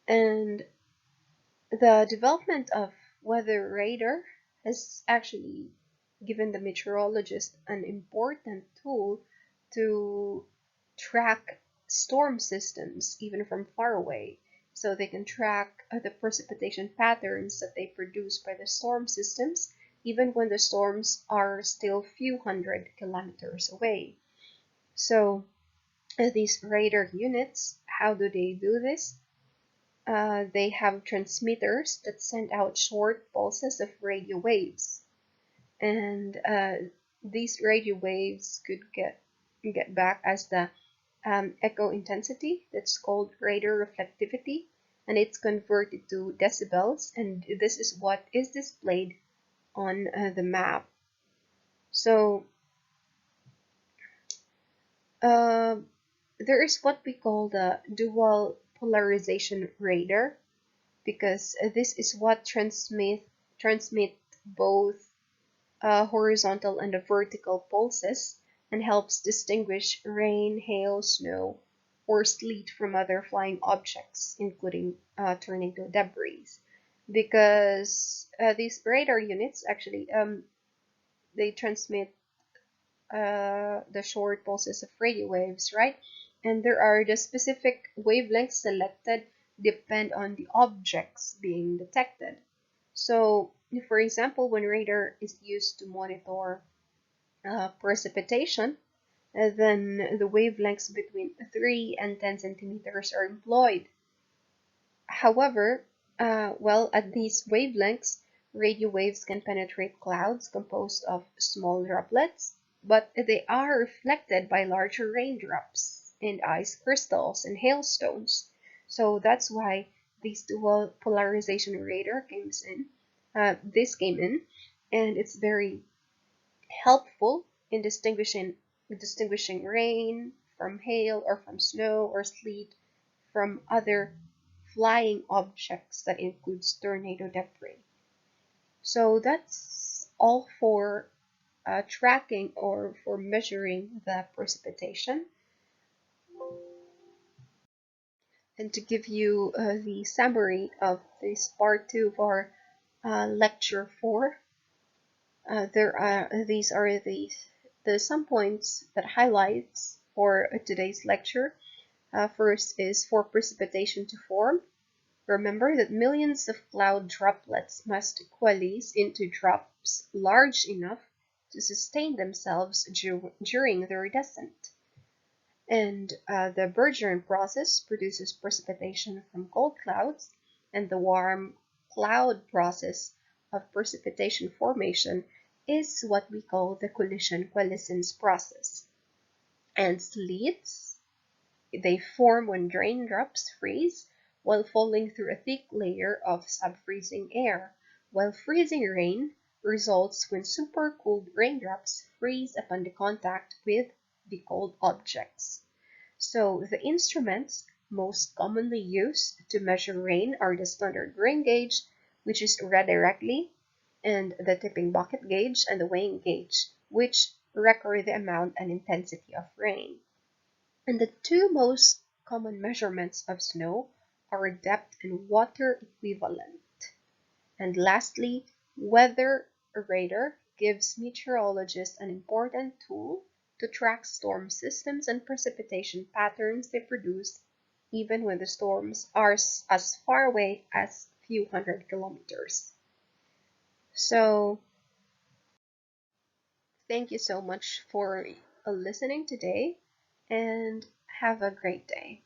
And the development of weather radar has actually given the meteorologist an important tool to track storm systems even from far away. So they can track the precipitation patterns that they produce by the storm systems even when the storms are still few hundred kilometers away. So these radar units, how do they do this? They have transmitters that send out short pulses of radio waves, and these radio waves could get back as the echo intensity. That's called radar reflectivity, and it's converted to decibels, and this is what is displayed on the map. So there is what we call the dual polarization radar, because this is what transmit both horizontal and the vertical pulses and helps distinguish rain, hail, snow, or sleet from other flying objects, including tornado debris. Because these radar units actually they transmit the short pulses of radio waves, right? And there are the specific wavelengths selected depend on the objects being detected. So, for example, when radar is used to monitor precipitation, then the wavelengths between 3 and 10 centimeters are employed. However, at these wavelengths, radio waves can penetrate clouds composed of small droplets, but they are reflected by larger raindrops and ice crystals and hailstones. So that's why this dual polarization radar came in, and it's very helpful in distinguishing rain from hail or from snow or sleet from other flying objects that includes tornado debris. So that's all for tracking or for measuring the precipitation. And to give you the summary of this part 2 of our lecture 4, these are the some points that highlights for today's lecture. First is for precipitation to form. Remember that millions of cloud droplets must coalesce into drops large enough to sustain themselves during their descent. And the Bergeron process produces precipitation from cold clouds, and the warm cloud process of precipitation formation is what we call the collision-coalescence process. And sleets, they form when raindrops freeze while falling through a thick layer of sub-freezing air, while freezing rain results when supercooled raindrops freeze upon the contact with the cold objects. So the instruments most commonly used to measure rain are the standard rain gauge, which is read directly, and the tipping bucket gauge and the weighing gauge, which record the amount and intensity of rain. And the two most common measurements of snow are depth and water equivalent. And lastly, weather radar gives meteorologists an important tool to track storm systems and precipitation patterns they produce, even when the storms are as far away as a few hundred kilometers. So, thank you so much for listening today, and have a great day.